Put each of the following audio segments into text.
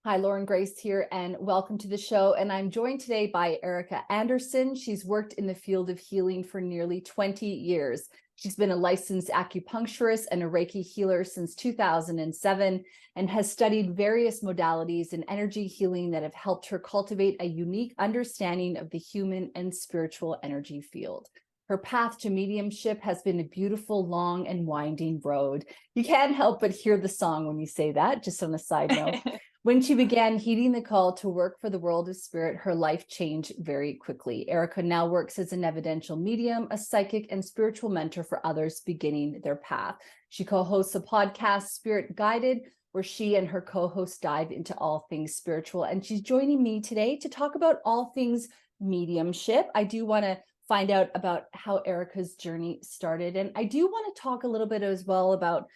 Hi, Laurengrace here, and welcome to the show. And I'm joined today by Erika Anderson. She's worked in the field of healing for nearly 20 years. She's been a licensed acupuncturist and a Reiki healer since 2007 and has studied various modalities in energy healing that have helped her cultivate a unique understanding of the human and spiritual energy field. Her path to mediumship has been a beautiful, long, and winding road. You can't help but hear the song when you say that, just on a side note. When she began heeding the call to work for the world of spirit, her life changed very quickly. Erika now works as an evidential medium, a psychic, and spiritual mentor for others beginning their path. She co-hosts a podcast, Spirit Guided, where she and her co-host dive into all things spiritual. And she's joining me today to talk about all things mediumship. I do want to find out about how Erika's journey started. And I do want to talk a little bit as well about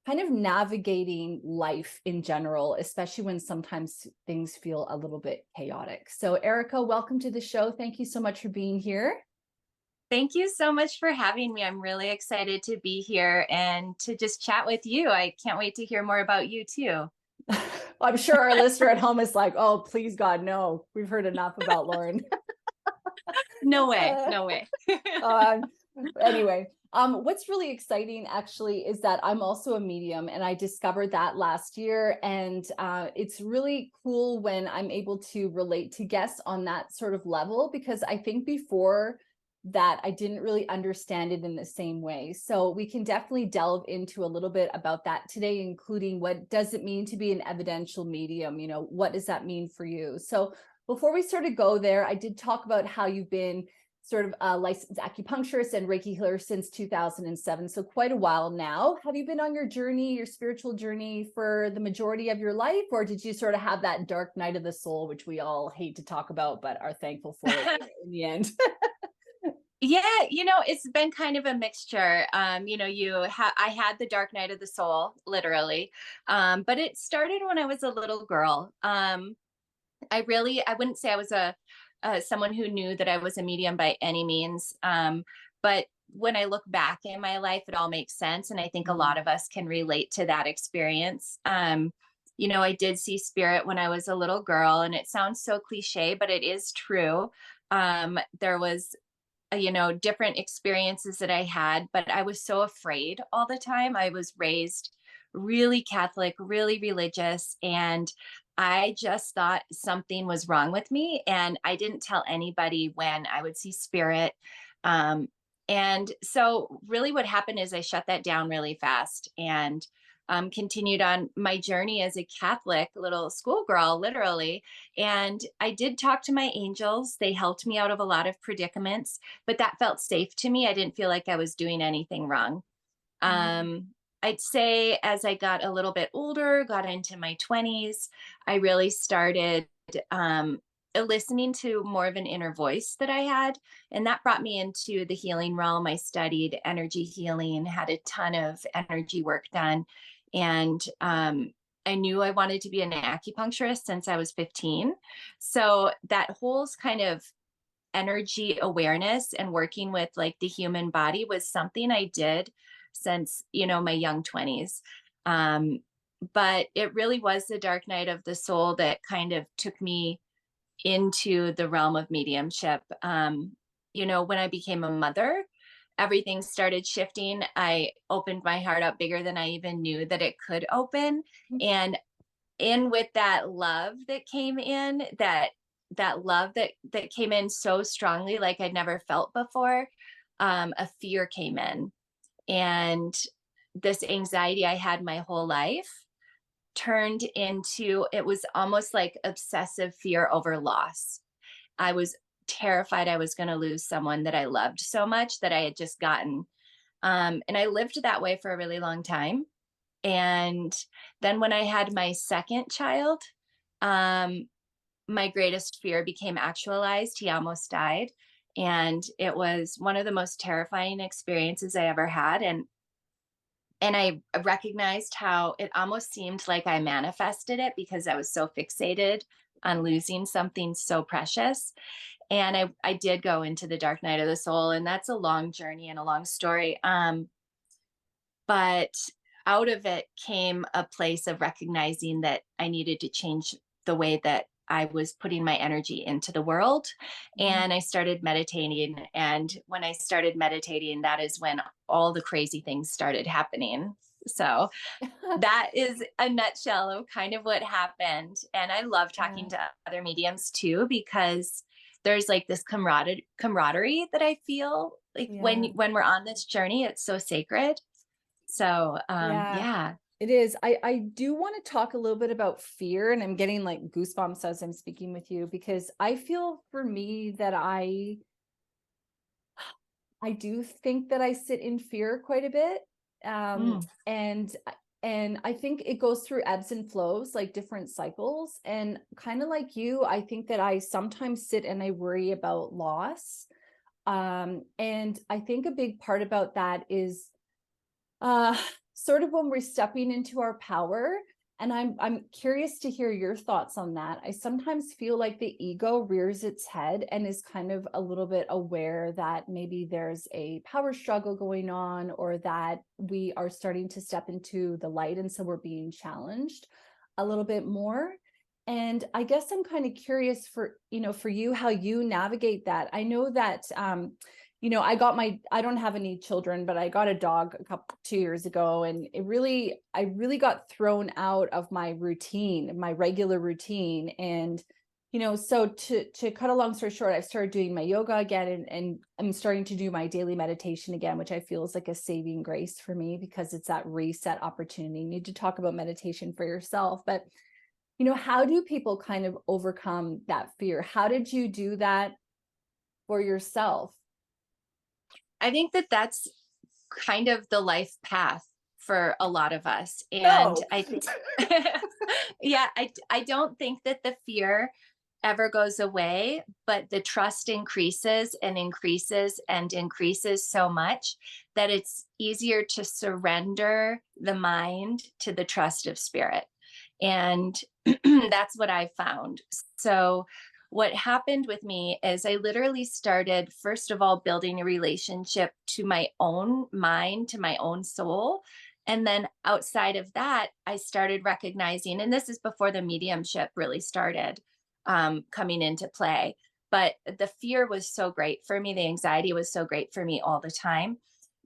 kind of navigating life in general, especially when sometimes things feel a little bit chaotic. So Erika, welcome to the show. Thank you so much for being here. Thank you so much for having me. I'm really excited to be here and to just chat with you. I can't wait to hear more about you too. I'm sure our listener at home is like, oh, please God, no, we've heard enough about Lauren. No way, no way. Anyway, what's really exciting actually is that I'm also a medium, and I discovered that last year. And it's really cool when I'm able to relate to guests on that sort of level, because I think before that I didn't really understand it in the same way. So we can definitely delve into a little bit about that today, including what does it mean to be an evidential medium? You know, what does that mean for you? So before we sort of go there, I did talk about how you've been sort of a licensed acupuncturist and Reiki healer since 2007. So quite a while now. Have you been on your journey, your spiritual journey, for the majority of your life? Or did you sort of have that dark night of the soul, which we all hate to talk about, but are thankful for it in the end? Yeah, it's been kind of a mixture. I had the dark night of the soul, literally. But it started when I was a little girl. I wouldn't say I was someone who knew that I was a medium by any means. But when I look back in my life, it all makes sense. And I think a lot of us can relate to that experience. I did see spirit when I was a little girl, and it sounds so cliche, but it is true. There was, different experiences that I had, but I was so afraid all the time. I was raised really Catholic, really religious, and I just thought something was wrong with me. And I didn't tell anybody when I would see spirit. And so really what happened is I shut that down really fast and continued on my journey as a Catholic little schoolgirl, literally. And I did talk to my angels. They helped me out of a lot of predicaments, but that felt safe to me. I didn't feel like I was doing anything wrong. I'd say as I got a little bit older, got into my 20s, I really started listening to more of an inner voice that I had. And that brought me into the healing realm. I studied energy healing, had a ton of energy work done. And I knew I wanted to be an acupuncturist since I was 15. So that whole kind of energy awareness and working with like the human body was something I did since, my young 20s. But it really was the dark night of the soul that kind of took me into the realm of mediumship. When I became a mother, everything started shifting. I opened my heart up bigger than I even knew that it could open. And in with that love that came in, that love that came in so strongly, like I'd never felt before, a fear came in. And this anxiety I had my whole life turned into, it was almost like obsessive fear over loss. I was terrified I was going to lose someone that I loved so much that I had just gotten. And I lived that way for a really long time. And then when I had my second child, my greatest fear became actualized. He almost died. And it was one of the most terrifying experiences I ever had. And I recognized how it almost seemed like I manifested it because I was so fixated on losing something so precious. And I did go into the dark night of the soul, and that's a long journey and a long story. But out of it came a place of recognizing that I needed to change the way that I was putting my energy into the world. And I started meditating. And when I started meditating, that is when all the crazy things started happening. So that is a nutshell of kind of what happened. And I love talking to other mediums too, because there's like this camaraderie that I feel like when we're on this journey, it's so sacred. So yeah. It is. I do want to talk a little bit about fear, and I'm getting like goosebumps as I'm speaking with you, because I feel for me that I do think that I sit in fear quite a bit. And I think it goes through ebbs and flows, like different cycles. And kind of like you, I think that I sometimes sit and I worry about loss. And I think a big part about that is sort of when we're stepping into our power. And I'm curious to hear your thoughts on that. I sometimes feel like the ego rears its head and is kind of a little bit aware that maybe there's a power struggle going on, or that we are starting to step into the light. And so we're being challenged a little bit more. And I guess I'm kind of curious for you, how you navigate that. I know that, I don't have any children, but I got a dog 2 years ago, and I really got thrown out of my routine, my regular routine. And, so to cut a long story short, I've started doing my yoga again, and I'm starting to do my daily meditation again, which I feel is like a saving grace for me, because it's that reset opportunity. You need to talk about meditation for yourself, but how do people kind of overcome that fear? How did you do that for yourself? I think that that's kind of the life path for a lot of us. And I think, I don't think that the fear ever goes away, but the trust increases and increases and increases so much that it's easier to surrender the mind to the trust of spirit. And that's what I found. So what happened with me is I literally started, first of all, building a relationship to my own mind, to my own soul. And then outside of that, I started recognizing, and this is before the mediumship really started coming into play, but the fear was so great for me. The anxiety was so great for me all the time,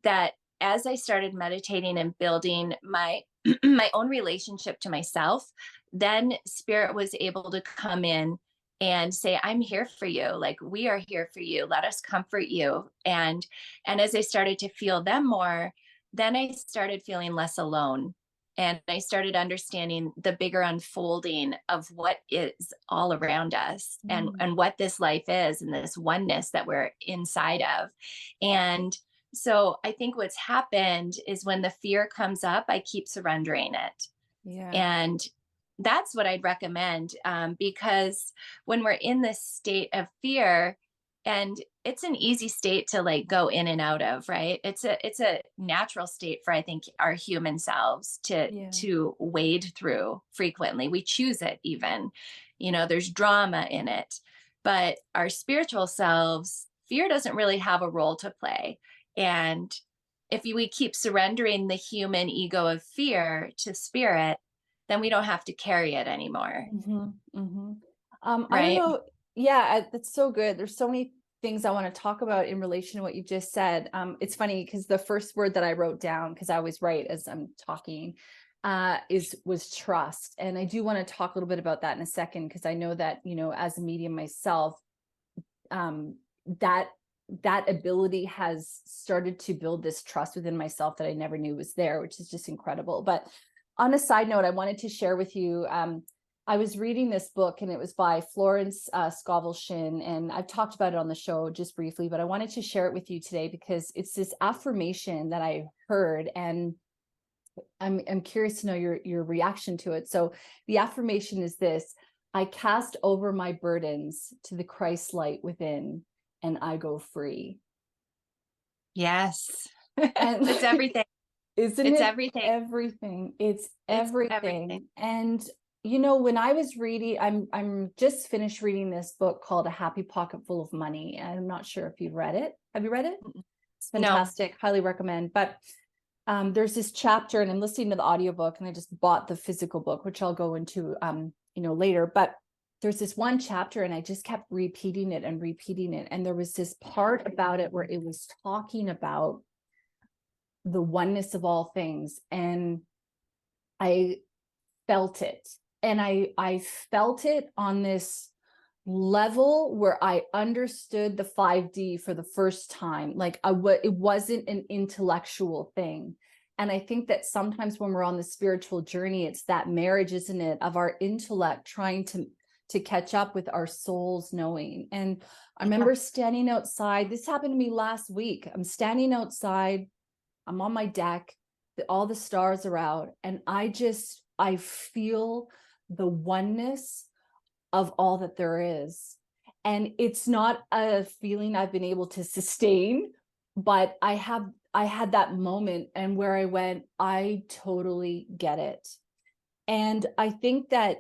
that as I started meditating and building my my own relationship to myself, then spirit was able to come in and say, I'm here for you. Like, we are here for you. Let us comfort you. And as I started to feel them more, then I started feeling less alone. And I started understanding the bigger unfolding of what is all around us, and what this life is, and this oneness that we're inside of. And so I think what's happened is when the fear comes up, I keep surrendering it. Yeah. And that's what I'd recommend, because when we're in this state of fear, and it's an easy state to like go in and out of, right? It's a natural state for, I think, our human selves to wade through frequently. We choose it even, there's drama in it, but our spiritual selves, fear doesn't really have a role to play. And if we keep surrendering the human ego of fear to spirit, then we don't have to carry it anymore. Right? I don't know. Yeah, that's so good. There's so many things I want to talk about in relation to what you just said. It's funny because the first word that I wrote down, because I always write as I'm talking, was trust. And I do want to talk a little bit about that in a second, because I know that, as a medium myself, that ability has started to build this trust within myself that I never knew was there, which is just incredible. But on a side note, I wanted to share with you, I was reading this book, and it was by Florence Scovel Shinn, and I've talked about it on the show just briefly, but I wanted to share it with you today because it's this affirmation that I heard, and I'm curious to know your reaction to it. So the affirmation is this: I cast over my burdens to the Christ light within, and I go free. Yes. And it's everything. Isn't it's it everything. Everything. It's everything. And when I was reading, I'm just finished reading this book called A Happy Pocket Full of Money. I'm not sure if you've read it. Have you read it? It's fantastic. No. Highly recommend. But there's this chapter, and I'm listening to the audiobook, and I just bought the physical book, which I'll go into later. But there's this one chapter and I just kept repeating it and repeating it. And there was this part about it where it was talking about the oneness of all things. And I felt it. And I felt it on this level where I understood the 5D for the first time. Like it wasn't an intellectual thing. And I think that sometimes when we're on the spiritual journey, it's that marriage, isn't it, of our intellect trying to catch up with our soul's knowing. And I remember standing outside. This happened to me last week. I'm standing outside. I'm on my deck. All the stars are out. And I feel the oneness of all that there is. And it's not a feeling I've been able to sustain, but I had that moment and where I went, I totally get it. And I think that,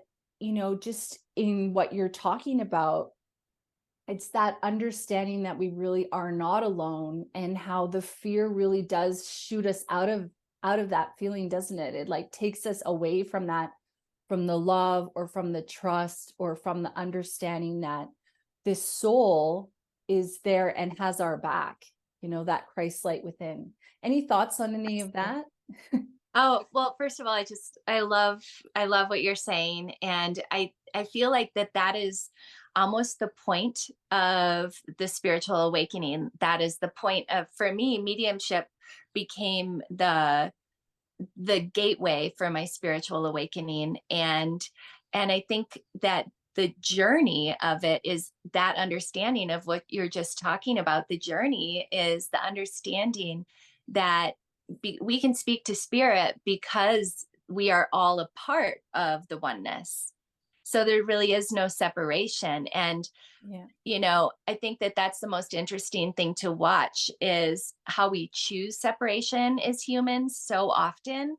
just in what you're talking about, it's that understanding that we really are not alone, and how the fear really does shoot us out of that feeling, doesn't it? It like takes us away from that, from the love or from the trust or from the understanding that this soul is there and has our back, that Christ light within. Any thoughts on any of that? Oh, well, first of all, I love what you're saying. And I feel like that is almost the point of the spiritual awakening. That is the point of, for me, mediumship became the gateway for my spiritual awakening. And I think that the journey of it is that understanding of what you're just talking about. The journey is the understanding that we can speak to spirit because we are all a part of the oneness. So there really is no separation. And, I think that that's the most interesting thing to watch, is how we choose separation as humans so often,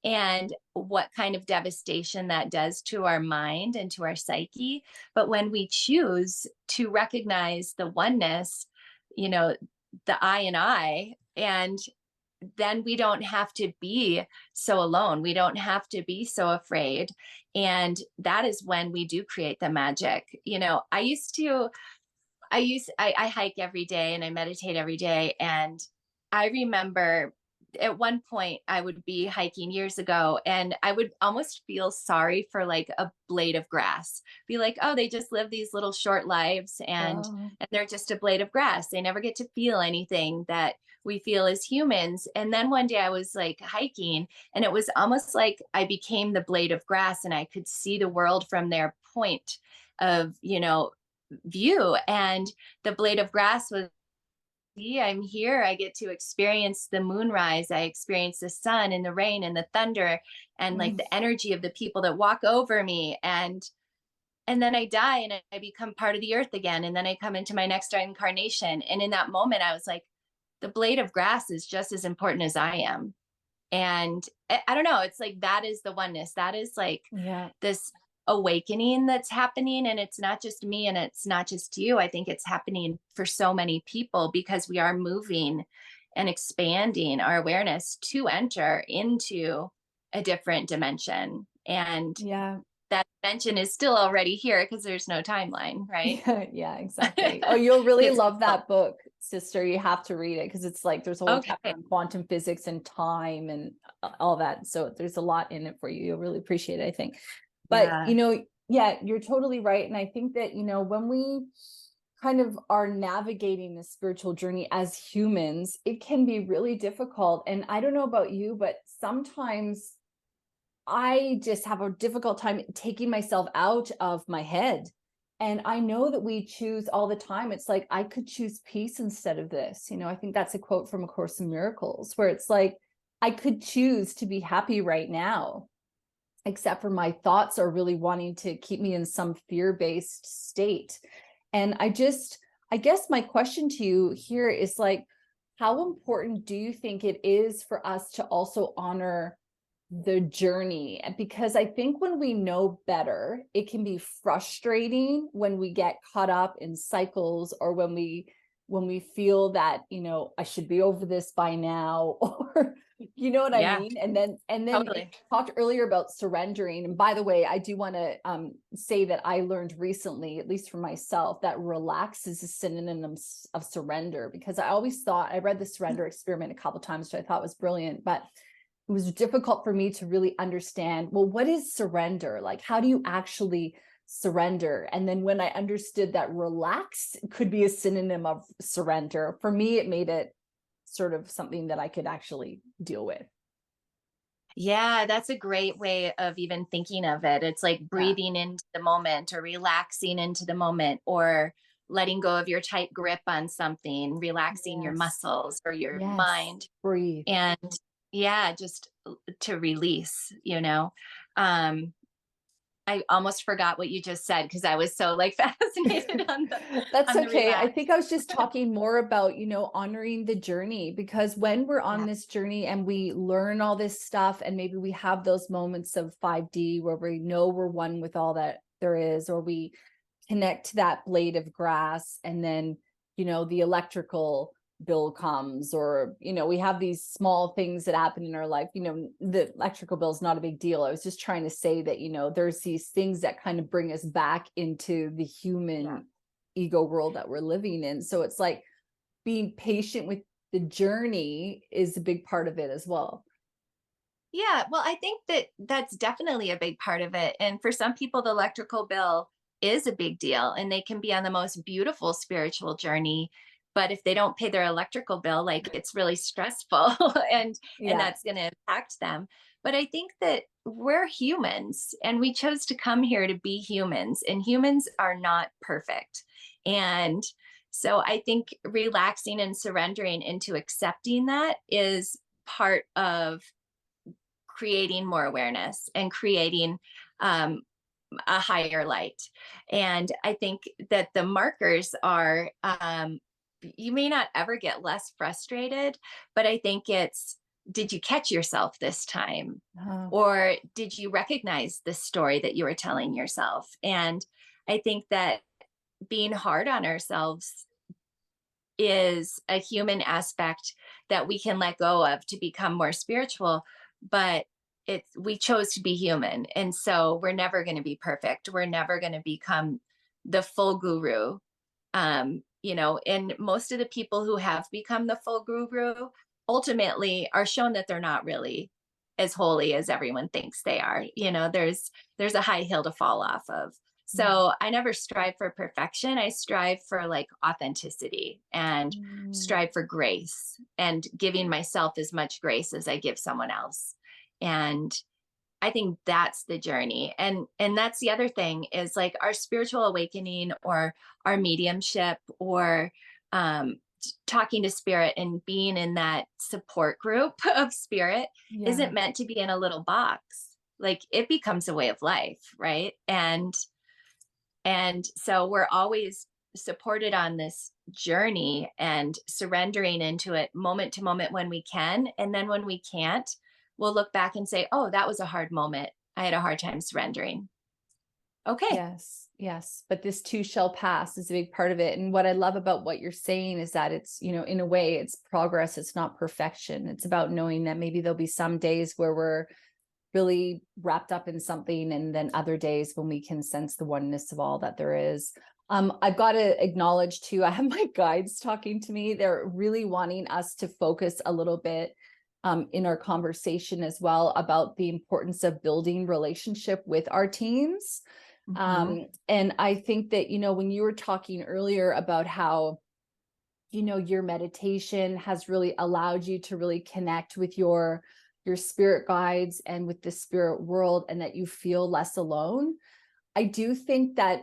and what kind of devastation that does to our mind and to our psyche. But when we choose to recognize the oneness, the I and I, and then we don't have to be so alone. We don't have to be so afraid. And that is when we do create the magic. I hike every day and I meditate every day. And I remember at one point I would be hiking years ago and I would almost feel sorry for like a blade of grass, be like, oh, they just live these little short lives and they're just a blade of grass. They never get to feel anything that we feel as humans. And then one day I was like hiking and it was almost like I became the blade of grass and I could see the world from their point of, view. And the blade of grass was, I'm here. I get to experience the moonrise. I experience the sun and the rain and the thunder and like the energy of the people that walk over me. And then I die and I become part of the earth again. And then I come into my next incarnation. And in that moment, I was like, the blade of grass is just as important as I am. And I don't know, it's like, that is the oneness. That is like this awakening that's happening. And it's not just me and it's not just you. I think it's happening for so many people because we are moving and expanding our awareness to enter into a different dimension. And that dimension is still already here because there's no timeline, right? Yeah, exactly. Oh, you'll really love that book, sister. You have to read it because it's like there's a whole chapter on quantum physics and time and all that. So there's a lot in it for you. You'll really appreciate it, I think. But, you're totally right. And I think that, when we kind of are navigating the spiritual journey as humans, it can be really difficult. And I don't know about you, but sometimes I just have a difficult time taking myself out of my head. And I know that we choose all the time. It's like, I could choose peace instead of this. I think that's a quote from A Course in Miracles, where it's like, I could choose to be happy right now, except for my thoughts are really wanting to keep me in some fear-based state. And I guess my question to you here is like, how important do you think it is for us to also honor the journey? Because I think when we know better, it can be frustrating when we get caught up in cycles, or when we feel that, I should be over this by now, You know what I Yeah, mean? And then you totally. talked earlier about surrendering. And by the way, I do want to say that I learned recently, at least for myself, that relax is a synonym of surrender, because I always thought, I read the surrender experiment a couple times, which I thought was brilliant, but it was difficult for me to really understand, well, what is surrender? Like, how do you actually surrender? And then when I understood that relax could be a synonym of surrender, for me, it made it sort of something that I could actually deal with. Yeah, that's a great way of even thinking of it. It's like Yeah. breathing into the moment or relaxing into the moment or letting go of your tight grip on something, relaxing your Yes. muscles or your Yes. mind. Breathe. And yeah, just to release, you know. Um, I almost forgot what you just said because I was so like fascinated That's on the okay. I relax. think I was just talking more about, honoring the journey, because when we're on Yeah. this journey and we learn all this stuff, and maybe we have those moments of 5D where we know we're one with all that there is, or we connect to that blade of grass, and then, the electrical bill comes, or, we have these small things that happen in our life. The electrical bill is not a big deal. I was just trying to say that, there's these things that kind of bring us back into the human ego world that we're living in. So it's like being patient with the journey is a big part of it as well. Yeah, well, I think that that's definitely a big part of it. And for some people, the electrical bill is a big deal and they can be on the most beautiful spiritual journey. But if they don't pay their electrical bill, like it's really stressful and Yeah. that's going to impact them. But I think that we're humans and we chose to come here to be humans, and humans are not perfect. And so I think relaxing and surrendering into accepting that is part of creating more awareness and creating um, a higher light. And I think that the markers are you may not ever get less frustrated, but I think it's, did you catch yourself this time? Oh, Or did you recognize the story that you were telling yourself? And I think that being hard on ourselves is a human aspect that we can let go of to become more spiritual, but it's, we chose to be human, and so we're never going to be perfect, we're never going to become the full guru. And most of the people who have become the full guru ultimately are shown that they're not really as holy as everyone thinks they are. There's a high hill to fall off of. yeah. So I never strive for perfection. I strive for like authenticity and Mm. strive for grace and giving myself as much grace as I give someone else. And I think that's the journey. And that's the other thing is like our spiritual awakening or our mediumship or talking to spirit and being in that support group of spirit Yeah. isn't meant to be in a little box. Like it becomes a way of life, right? And so we're always supported on this journey and surrendering into it moment to moment when we can. And then when we can't, we'll look back and say, oh, that was a hard moment. I had a hard time surrendering. Okay. Yes, yes. But this too shall pass is a big part of it. And what I love about what you're saying is that it's, in a way, it's progress. It's not perfection. It's about knowing that maybe there'll be some days where we're really wrapped up in something, and then other days when we can sense the oneness of all that there is. I've got to acknowledge too, I have my guides talking to me. They're really wanting us to focus a little bit in our conversation as well about the importance of building relationship with our teams. Mhm. And I think that, when you were talking earlier about how, your meditation has really allowed you to really connect with your spirit guides and with the spirit world, and that you feel less alone. I do think that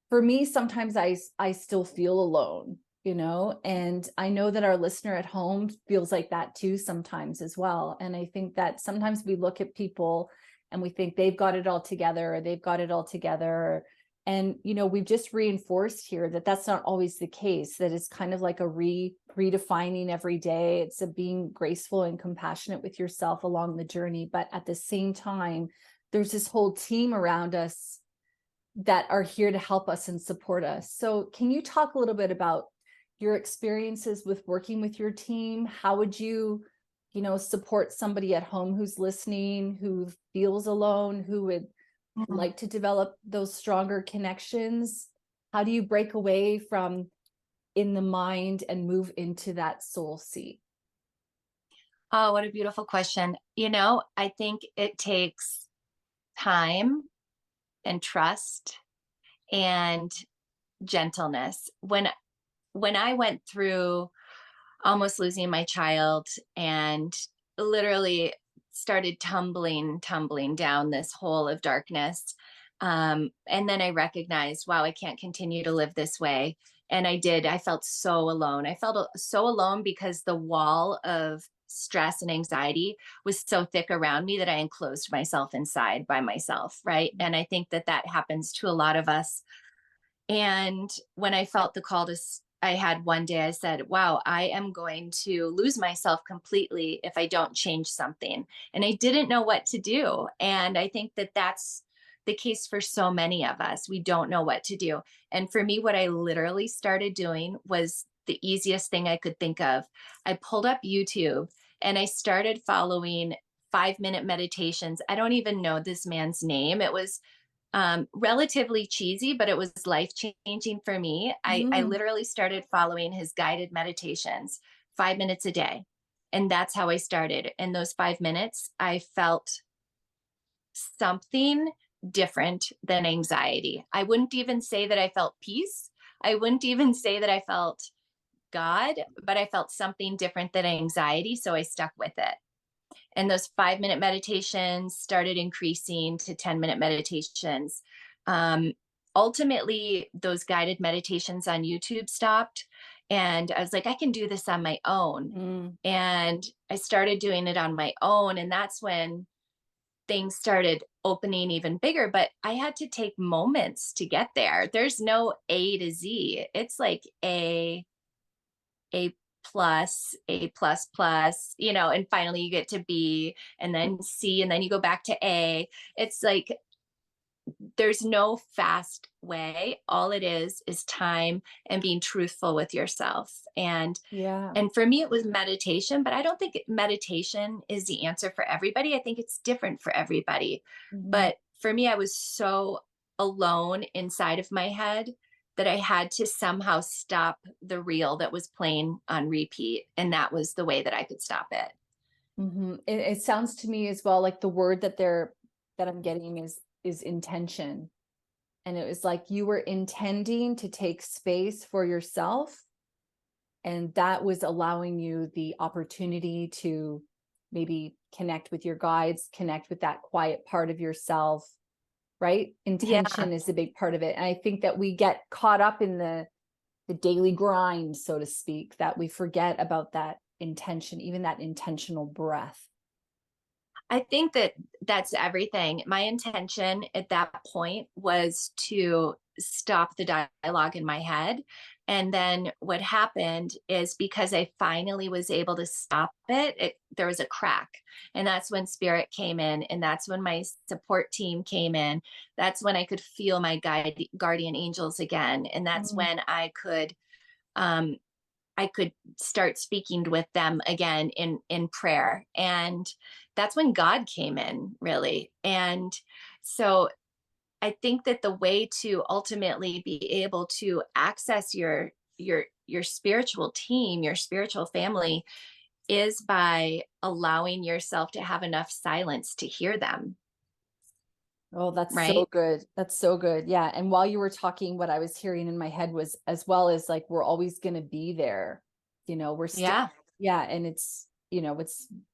for me, sometimes I still feel alone, and I know that our listener at home feels like that too sometimes as well. And I think that sometimes we look at people and we think they've got it all together, or they've got it all together. And, we've just reinforced here that that's not always the case, that it's kind of like a redefining every day. It's a being graceful and compassionate with yourself along the journey. But at the same time, there's this whole team around us that are here to help us and support us. So can you talk a little bit about your experiences with working with your team? How would you support somebody at home who's listening, who feels alone, who would like to develop those stronger connections? How do you break away from in the mind and move into that soul seat? Oh, what a beautiful question. I think it takes time and trust and gentleness. When I went through almost losing my child and literally started tumbling down this hole of darkness. And then I recognized, wow, I can't continue to live this way. And I felt so alone. I felt so alone because the wall of stress and anxiety was so thick around me that I enclosed myself inside by myself. Right. And I think that happens to a lot of us. And when I felt the call I had one day, I said, wow, I am going to lose myself completely if I don't change something. And I didn't know what to do. And I think that's the case for so many of us. We don't know what to do. And for me, what I literally started doing was the easiest thing I could think of. I pulled up YouTube and I started following 5-minute meditations. I don't even know this man's name. It was relatively cheesy, but it was life changing for me. I literally started following his guided meditations 5 minutes a day. And that's how I started. In those 5 minutes, I felt something different than anxiety. I wouldn't even say that I felt peace. I wouldn't even say that I felt God, but I felt something different than anxiety. So I stuck with it. And those 5-minute meditations started increasing to 10-minute meditations. Ultimately, those guided meditations on YouTube stopped. And I was like, I can do this on my own. And I started doing it on my own. And that's when things started opening even bigger. But I had to take moments to get there. There's no A to Z. It's like A plus, A plus plus, and finally you get to B and then C and then you go back to A. It's like there's no fast way. All it is time and being truthful with yourself. Yeah. And for me, it was meditation, but I don't think meditation is the answer for everybody. I think it's different for everybody. But for me, I was so alone inside of my head that I had to somehow stop the reel that was playing on repeat. And that was the way that I could stop it. It sounds to me as well like the word that I'm getting is intention. And it was like you were intending to take space for yourself. And that was allowing you the opportunity to maybe connect with your guides, connect with that quiet part of yourself, right? Intention is a big part of it. And I think that we get caught up in the daily grind, so to speak, that we forget about that intention, even that intentional breath. I think that's everything. My intention at that point was to stop the dialogue in my head. And then what happened is because I finally was able to stop there was a crack. And that's when spirit came in. And that's when my support team came in. That's when I could feel my guardian angels again. And that's when um, I could start speaking with them again in prayer. And that's when God came in, really. And so I think that the way to ultimately be able to access your spiritual team, your spiritual family, is by allowing yourself to have enough silence to hear them. Oh, that's so Right. good. That's so good. Yeah. And while you were talking, what I was hearing in my head was as well as like, we're always going to be there. We're still, yeah. And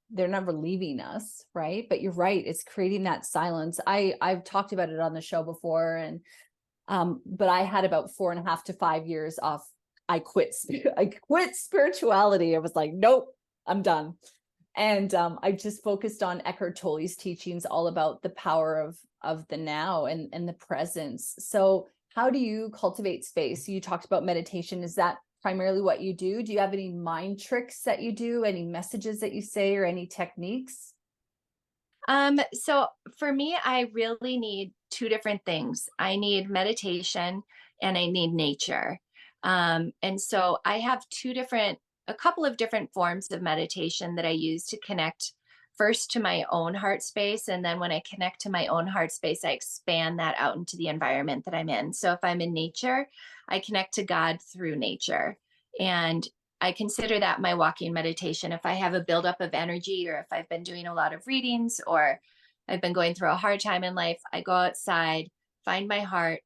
they're never leaving us. Right. But you're right. It's creating that silence. I've talked about it on the show before. And, but I had about 4.5 to 5 years off. I quit spirituality. I was like, nope, I'm done. And I just focused on Eckhart Tolle's teachings, all about the power of the now and the presence. So how do you cultivate space? You talked about meditation. Is that primarily what you do? Do you have any mind tricks that you do, any messages that you say, or any techniques? So for me, I really need two different things. I need meditation and I need nature. And so I have two different a couple of different forms of meditation that I use to connect first to my own heart space. And then when I connect to my own heart space, I expand that out into the environment that I'm in. So if I'm in nature, I connect to God through nature. And I consider that my walking meditation. If I have a buildup of energy, or if I've been doing a lot of readings, or I've been going through a hard time in life, I go outside, find my heart,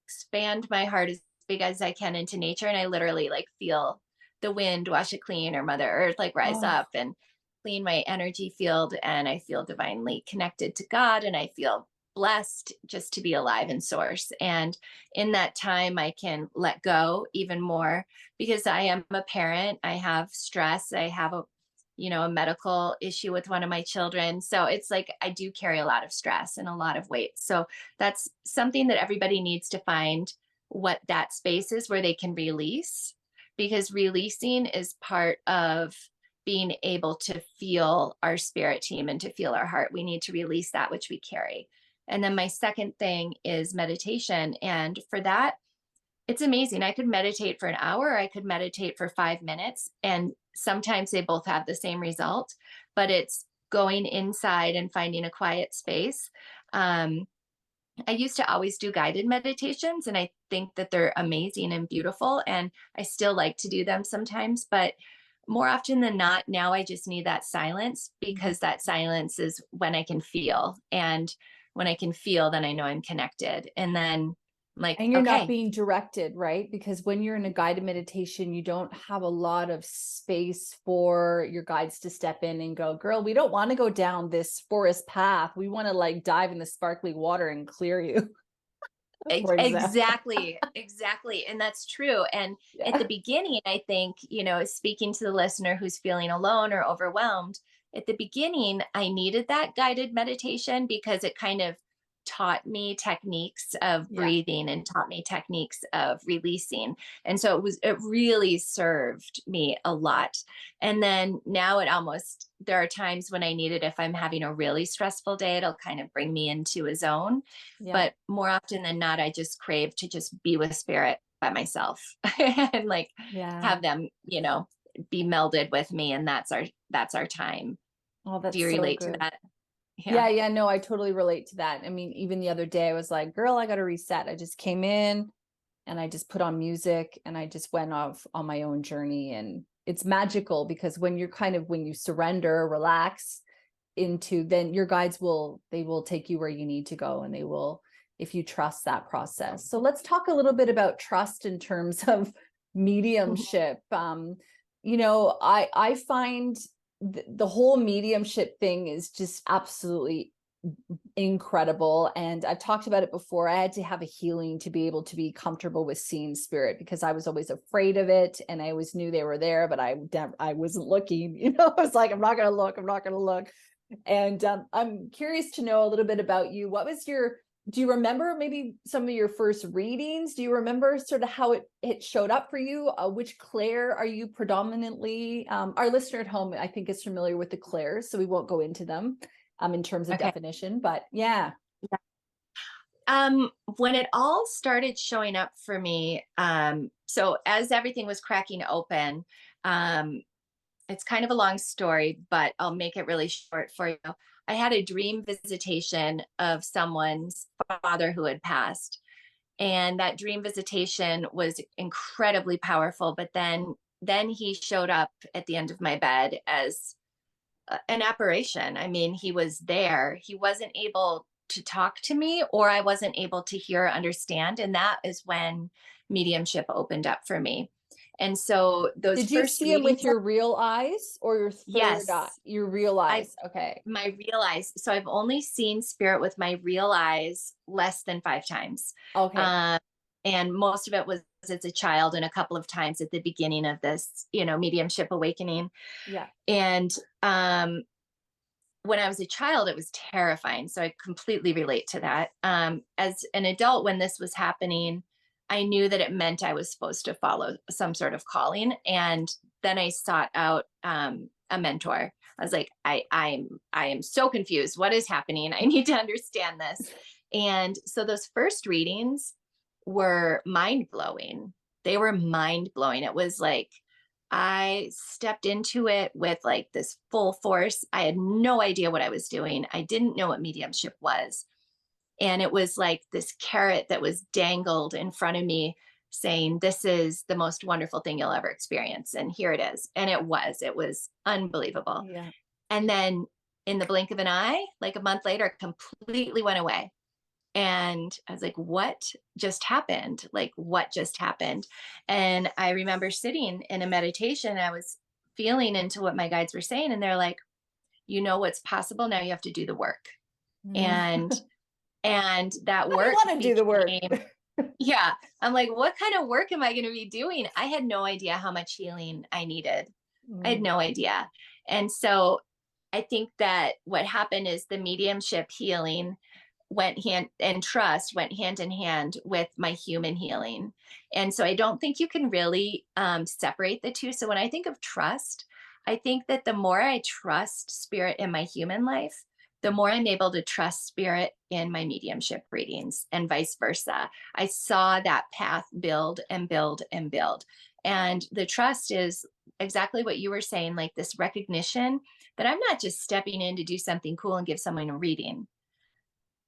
expand my heart as big as I can into nature. And I literally like feel the wind wash it clean, or Mother Earth like rise Oh, up and clean my energy field. And I feel divinely connected to God. And I feel blessed just to be alive in source. And in that time, I can let go even more, because I am a parent. I have stress. I have a medical issue with one of my children. So it's like I do carry a lot of stress and a lot of weight. So that's something that everybody needs to find, what that space is where they can release, because releasing is part of being able to feel our spirit team and to feel our heart. We need to release that which we carry. And then my second thing is meditation. And for that, it's amazing. I could meditate for an hour, or I could meditate for 5 minutes. And sometimes they both have the same result, but it's going inside and finding a quiet space. I used to always do guided meditations, and I think that they're amazing and beautiful. And I still like to do them sometimes, but more often than not, now I just need that silence, because that silence is when I can feel. And when I can feel, then I know I'm connected. And then I'm like, and you're not okay, being directed, right? Because when you're in a guided meditation, you don't have a lot of space for your guides to step in and go, girl, we don't want to go down this forest path. We want to like dive in the sparkly water and clear you, for example. Exactly. And that's true. And at the Yeah. beginning, I think, speaking to the listener who's feeling alone or overwhelmed, at the beginning, I needed that guided meditation, because it kind of taught me techniques of Yeah. breathing and taught me techniques of releasing. And so it really served me a lot. And then now there are times when I need it. If I'm having a really stressful day, it'll kind of bring me into a zone. Yeah. But more often than not, I just crave to just be with spirit by myself and like Yeah. have them, be melded with me. And that's our time. Oh, Do that's you so relate to good. that? Yeah. Yeah, yeah, no, I totally relate to that. I mean, even the other day, I was like, girl, I got to reset. I just came in and I just put on music and I just went off on my own journey. And it's magical, because when when you surrender, relax into, then your guides they will take you where you need to go, and they will, if you trust that process. So let's talk a little bit about trust in terms of mediumship. I find the whole mediumship thing is just absolutely incredible. And I've talked about it before. I had to have a healing to be able to be comfortable with seeing spirit, because I was always afraid of it. And I always knew they were there, but I wasn't looking, I was like, I'm not going to look. I'm not going to look. And I'm curious to know a little bit about you. Do you remember maybe some of your first readings? Do you remember sort of how it showed up for you? Which clair are you predominantly? Our listener at home, I think, is familiar with the clairs, so we won't go into them in terms of Okay. definition, but yeah. When it all started showing up for me, so as everything was cracking open, it's kind of a long story, but I'll make it really short for you. I had a dream visitation of someone's father who had passed. And that dream visitation was incredibly powerful. But then he showed up at the end of my bed as an apparition. I mean, he was there. He wasn't able to talk to me, or I wasn't able to hear or understand. And that is when mediumship opened up for me. And so those Did you first see him with readings, your real eyes or your third eye? yes, Your real I eyes. Okay. my real eyes. So I've only seen spirit with my real eyes less than 5 times. Okay. Um, and most of it was as a child, and a couple of times at the beginning of this, mediumship awakening. Yeah. And when I was a child, it was terrifying. So I completely relate to that. As an adult, when this was happening, I knew that it meant I was supposed to follow some sort of calling. And then I sought out a mentor. I was like, I am so confused. What is happening? I need to understand this. And so those first readings were mind blowing. They were mind blowing. It was like I stepped into it with like this full force. I had no idea what I was doing. I didn't know what mediumship was. And it was like this carrot that was dangled in front of me saying, this is the most wonderful thing you'll ever experience. And here it is. And it was unbelievable. Yeah. And then in the blink of an eye, like a month later, it completely went away. And I was like, what just happened? Like, what just happened? And I remember sitting in a meditation. I was feeling into what my guides were saying. And they're like, you know what's possible. Now you have to do the work. Mm. And that I work want to do the work. yeah. I'm like, what kind of work am I going to be doing? I had no idea how much healing I needed. I had Mm. no idea. And so I think that what happened is the mediumship healing went hand and trust went hand in hand with my human healing. And so I don't think you can really separate the two. So when I think of trust, I think that the more I trust spirit in my human life, the more I'm able to trust spirit in my mediumship readings and vice versa. I saw that path build and build and build. And the trust is exactly what you were saying, like this recognition that I'm not just stepping in to do something cool and give someone a reading.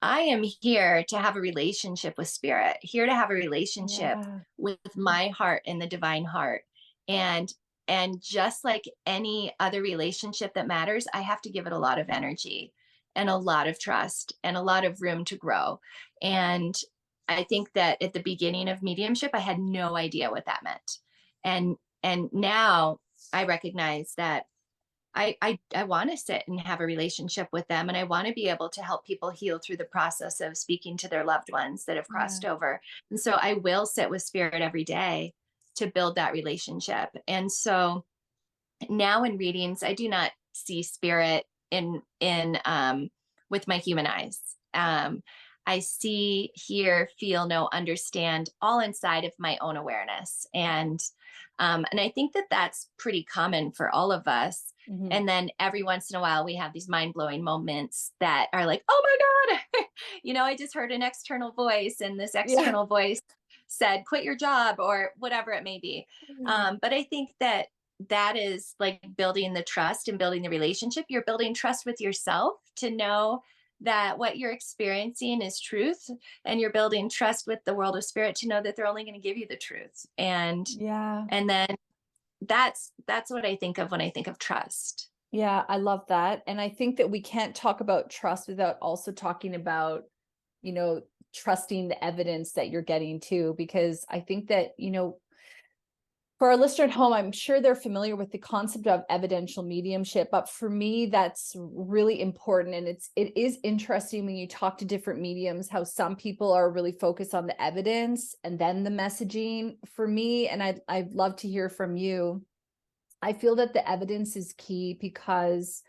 I am here to have a relationship with spirit, here to have a relationship Yeah. with my heart and the divine heart. And and just like any other relationship that matters, I have to give it a lot of energy and a lot of trust and a lot of room to grow. And I think that at the beginning of mediumship, I had no idea what that meant. And now I recognize that I want to sit and have a relationship with them. And I want to be able to help people heal through the process of speaking to their loved ones that have Yeah. crossed over. And so I will sit with spirit every day to build that relationship. And so now in readings, I do not see spirit in with my human eyes. I see, hear, feel, know, understand all inside of my own awareness. And I think that that's pretty common for all of us. Mhm. And then every once in a while, we have these mind blowing moments that are like, oh my God, I just heard an external voice, and this Yeah. external voice said, quit your job, or whatever it may be. But I think that that is like building the trust and building the relationship. You're building trust with yourself to know that what you're experiencing is truth, and you're building trust with the world of spirit to know that they're only going to give you the truth. Yeah. And then that's what I think of when I think of trust. Yeah, I love that. And I think that we can't talk about trust without also talking about, trusting the evidence that you're getting too, because I think that, for our listener at home, I'm sure they're familiar with the concept of evidential mediumship, but for me, that's really important. And it is interesting when you talk to different mediums, how some people are really focused on the evidence and then the messaging. For me, and I'd love to hear from you, I feel that the evidence is key, because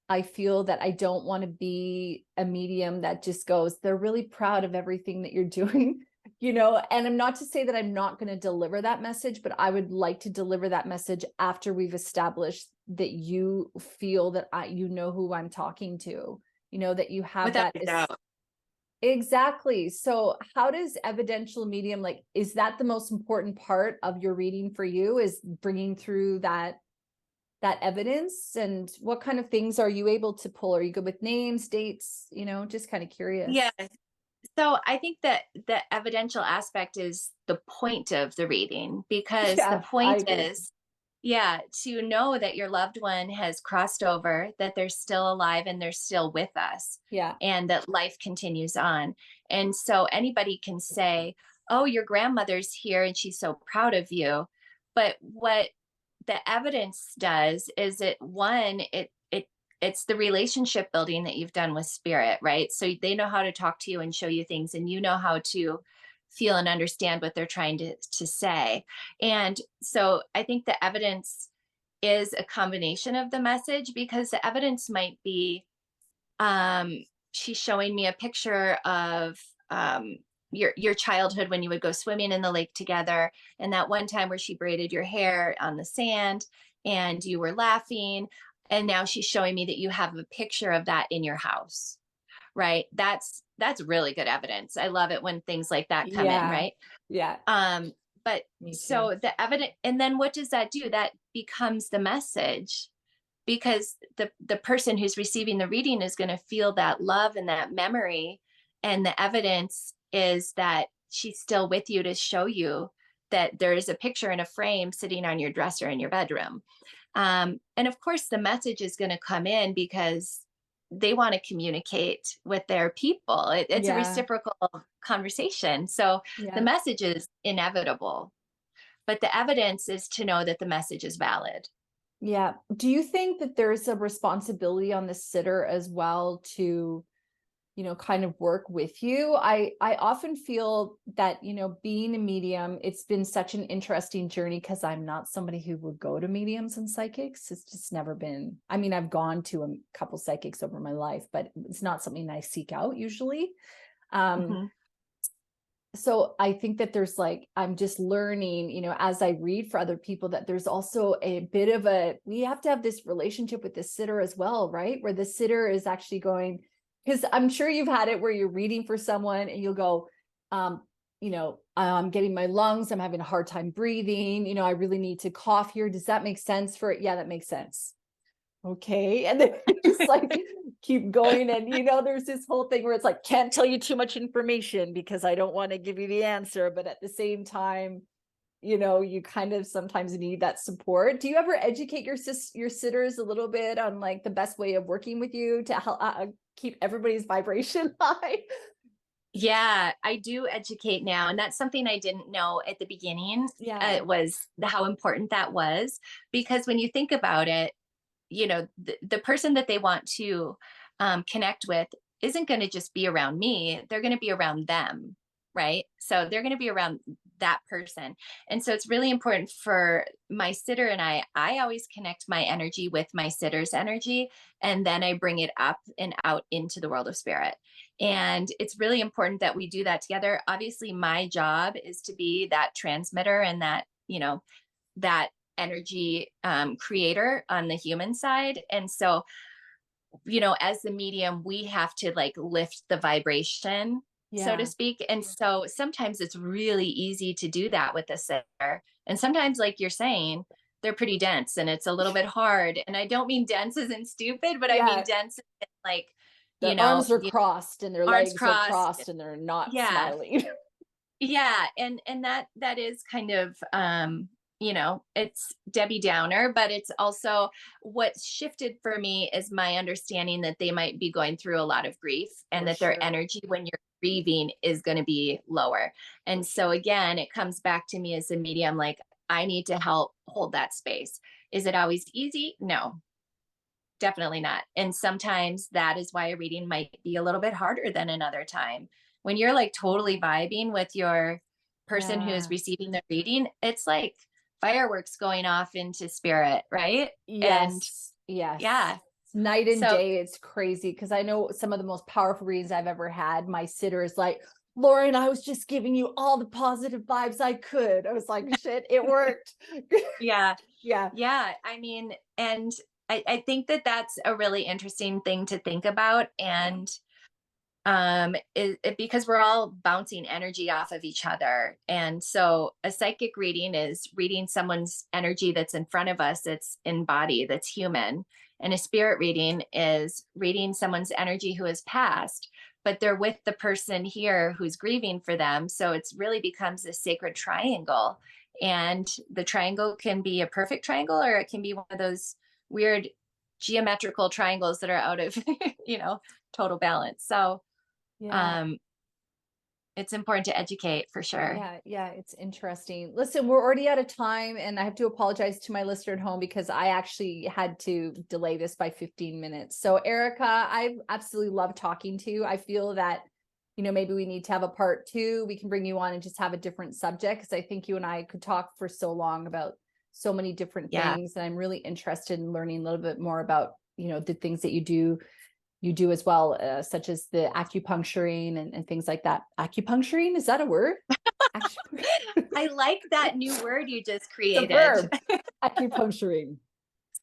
I feel that I don't want to be a medium that just goes, they're really proud of everything that you're doing, and I'm not to say that I'm not going to deliver that message, but I would like to deliver that message after we've established that you feel that you know who I'm talking to, that you have Without that. a doubt. Exactly. So how does evidential medium, like, is that the most important part of your reading for you, is bringing through that evidence? And what kind of things are you able to pull? Are you good with names, dates, just kind of curious? Yeah. So I think that the evidential aspect is the point of the reading, because the Yeah, I point agree. is, yeah, to know that your loved one has crossed over, that they're still alive and they're still with us, Yeah. and that life continues on. And so anybody can say, oh, your grandmother's here and she's so proud of you. But what the evidence does is it's the relationship building that you've done with spirit, right? So they know how to talk to you and show you things, and you know how to feel and understand what they're trying to say. And so I think the evidence is a combination of the message, because the evidence might be, um, she's showing me a picture of your childhood when you would go swimming in the lake together, and that one time where she braided your hair on the sand and you were laughing. And now she's showing me that you have a picture of that in your house, right? That's really good evidence. I love it when things like that come in, Yeah. right? Yeah. Um, But Me too. so the evidence, and then what does that do? That becomes the message, because the person who's receiving the reading is going to feel that love and that memory. And the evidence is that she's still with you to show you that there is a picture in a frame sitting on your dresser in your bedroom. And of course, the message is going to come in because they want to communicate with their people. It's a reciprocal conversation. So the message is inevitable, but the evidence is to know that the message is valid. Yeah. Do you think that there's a responsibility on the sitter as well to, kind of work with you? I often feel that, being a medium, it's been such an interesting journey because I'm not somebody who would go to mediums and psychics. It's just never been, I mean, I've gone to a couple psychics over my life, but it's not something I seek out usually. So I think that there's I'm just learning, as I read for other people, that there's also a bit of we have to have this relationship with the sitter as well, right? Where the sitter is actually going, because I'm sure you've had it where you're reading for someone and you'll go, I'm getting my lungs, I'm having a hard time breathing, I really need to cough here. Does that make sense for it? Yeah, that makes sense. Okay. And then just keep going. And, there's this whole thing where it's can't tell you too much information because I don't want to give you the answer. But at the same time, you kind of sometimes need that support. Do you ever educate your sitters a little bit on the best way of working with you to help keep everybody's vibration high? Yeah, I do educate now. And that's something I didn't know at the beginning. It was how important that was, because when you think about it, the person that they want to connect with isn't going to just be around me. They're going to be around them. Right. So they're going to be around that person. And so it's really important for my sitter and I always connect my energy with my sitter's energy. And then I bring it up and out into the world of spirit. And it's really important that we do that together. Obviously, my job is to be that transmitter and that, that energy creator on the human side. And so, as the medium, we have to lift the vibration, so to speak. And so sometimes it's really easy to do that with a sitter. And sometimes, like you're saying, they're pretty dense and it's a little bit hard. And I don't mean dense as in stupid, but I mean dense as their arms are crossed and their legs are crossed and they're not smiling. Yeah. And that is kind of, it's Debbie Downer, but it's also what's shifted for me is my understanding that they might be going through a lot of grief and that their energy when you're grieving is going to be lower. And so again, it comes back to me as a medium, I need to help hold that space. Is it always easy? No, definitely not. And sometimes that is why a reading might be a little bit harder than another time. When you're totally vibing with your person who is receiving the reading, it's like fireworks going off into spirit, right? Yes. Yeah. Night and day. It's crazy because I know some of the most powerful readings I've ever had. My sitter is Lauren, I was just giving you all the positive vibes I could. I was like, shit, it worked. Yeah. I mean, and I think that that's a really interesting thing to think about. And because we're all bouncing energy off of each other. And so a psychic reading is reading someone's energy that's in front of us, that's in body, that's human. And a spirit reading is reading someone's energy who has passed, but they're with the person here who's grieving for them. So it's really becomes a sacred triangle. And the triangle can be a perfect triangle, or it can be one of those weird geometrical triangles that are out of, total balance. So it's important to educate for sure. Yeah, it's interesting. Listen, we're already out of time and I have to apologize to my listener at home because I actually had to delay this by 15 minutes. So Erika, I absolutely love talking to you. I feel that, maybe we need to have a part 2. We can bring you on and just have a different subject because I think you and I could talk for so long about so many different things. And I'm really interested in learning a little bit more about, the things that you do as well, such as the acupuncturing and things like that. Acupuncturing, is that a word? I like that new word you just created. Acupuncturing.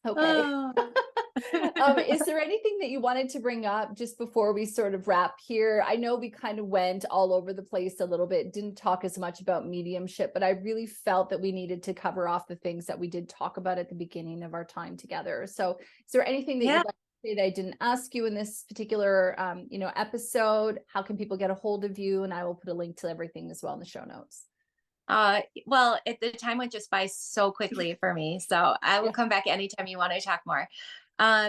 Okay. Is there anything that you wanted to bring up just before we sort of wrap here? I know we kind of went all over the place a little bit, didn't talk as much about mediumship, but I really felt that we needed to cover off the things that we did talk about at the beginning of our time together. So is there anything that you'd like to say that I didn't ask you in this particular, episode? How can people get a hold of you? And I will put a link to everything as well in the show notes. Well, at the time went just by so quickly for me. So I will come back anytime you want to talk more.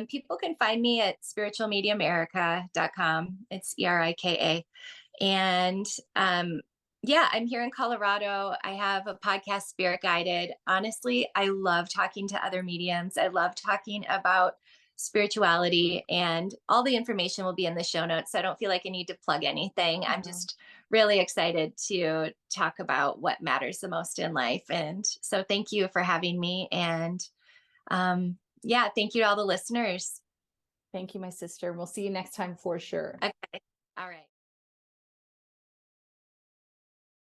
People can find me at spiritualmediumerika.com. It's Erika. And yeah, I'm here in Colorado. I have a podcast, Spirit Guided. Honestly, I love talking to other mediums. I love talking about spirituality, and all the information will be in the show notes. So I don't feel like I need to plug anything. I'm just really excited to talk about what matters the most in life. And so thank you for having me. And yeah, thank you to all the listeners. Thank you, my sister. We'll see you next time for sure. Okay. All right.